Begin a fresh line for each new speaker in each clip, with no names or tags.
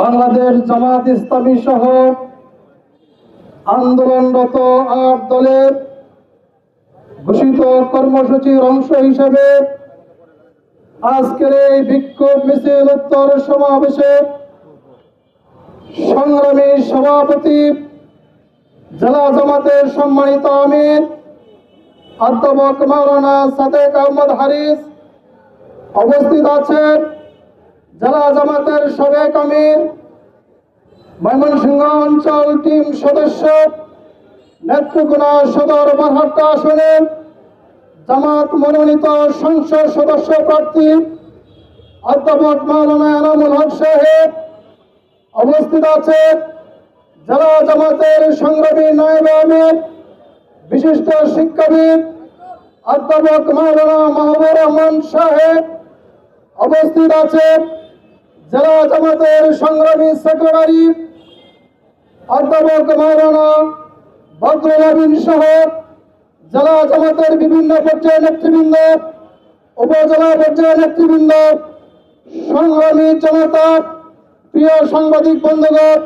বাংলাদেশ জামাত ইসলামী সহ আন্দোলনরত ৮ দলের ঘোষিত কর্মসূচির অংশ হিসেবে আজকের এই বিক্ষোভ মিছিল উত্তর সমাবেশে সংগ্রামী সভাপতি জেলা জামাতের সম্মানিত আমির অধ্যাপক মাওলানা সাদেক আহমদ হারিস উপস্থিত আছেন। জেলা জামাতের সাবেক আমির, ময়মনসিংহ অঞ্চল টিম সদস্য, নেত্রকোনা সদর বারহাট্টা আসনের জামাত মনোনীত সংসদ সদস্য প্রার্থী অধ্যাপক মাওলানা এনামুল হক সাহেব উপস্থিত আছেন। জেলা জামাতের সংগ্রামী নায়েব আমির, বিশিষ্ট শিক্ষাবিদ অধ্যাপক মাওলানা মাহবুবুর রহমান সাহেব উপস্থিত আছেন। জেলা জামাতের সংগ্রামী সেক্রেটারি অধ্যাপক মাওলানা বদরুল আমিন সহ জেলা জামাতের বিভিন্ন পর্যায়ের নেতৃবৃন্দ, উপজেলা পর্যায়ের নেতৃবৃন্দ, সংগ্রামী জনতা, প্রিয় সাংবাদিক বন্ধুগণ,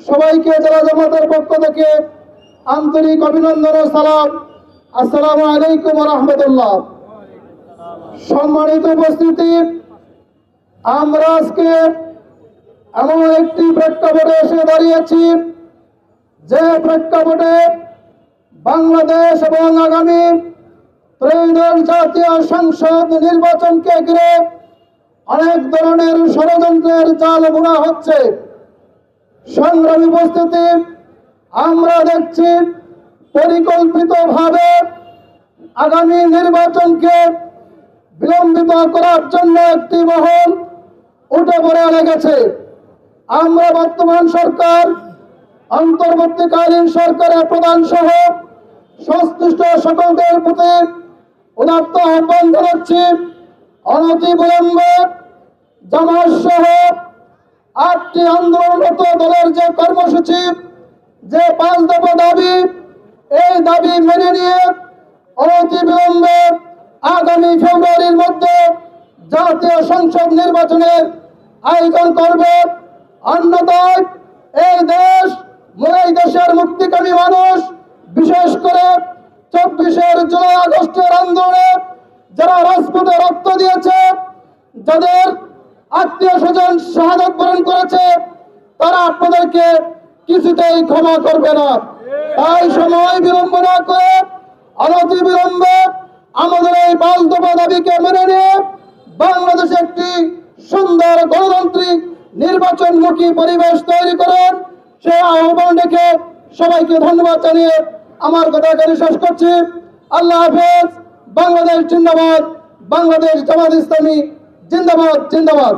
সবাইকে জেলা জামাতের পক্ষ থেকে আন্তরিক অভিনন্দন ও সালাম। আসসালামু আলাইকুম ওয়া রাহমাতুল্লাহ। সম্মানিত উপস্থিতি, আমরা আজকে এমন একটি প্রেক্ষাপটে এসে দাঁড়িয়েছি যে প্রেক্ষাপটে বাংলাদেশ এবং আগামী ত্রয়োদশ জাতীয় সংসদ নির্বাচনকে ঘিরে অনেক ধরনের ষড়যন্ত্রের জাল বুনা হচ্ছে। সংগ্রামী উপস্থিতি, আমরা দেখছি পরিকল্পিতভাবে আগামী নির্বাচনকে বিলম্বিত করার জন্য একটি মহল উঠে পড়ে লেগেছে। আমরা বর্তমান সরকার, অন্তর্বর্তীকালীন সরকারের প্রধান সহ সংশ্লিষ্ট সকলদের প্রতি উদাত্ত আহ্বান জানাচ্ছি, অনতি বিলম্বে জামাত সহ ৮টি আন্দোলনরত দলের যে কর্মসূচি, যে ৫ দফা দাবি, এই দাবি মেনে নিয়ে অনতি বিলম্বে আগামী ফেব্রুয়ারির মধ্যে জাতীয় সংসদ নির্বাচনের আয়োজন করবে। অন্যথায় এই দেশের মুক্তিকামী মানুষ, বিশেষ করে ২৪ জুলাই আগস্টের আন্দোলনে যারা রাজপথে রক্ত দিয়েছে, যাদের আত্মীয় স্বজন শাহাদত বরণ করেছে, তারা আপনাদেরকে কিছুতেই ক্ষমা করবে না। তাই সময় বিলম্ব না করে অনতি বিলম্বে আমাদের এই ৫ দফা দাবিকে মেনে নিয়ে বাংলাদেশে একটি সুন্দর গণতান্ত্রিক নির্বাচনমুখী পরিবেশ তৈরি করেন, সে আহ্বান রেখে সবাইকে ধন্যবাদ জানিয়ে আমার কথা এখানে শেষ করছি। আল্লাহ হাফেজ। বাংলাদেশ জিন্দাবাদ। বাংলাদেশ জামাত ইসলামী জিন্দাবাদ, জিন্দাবাদ।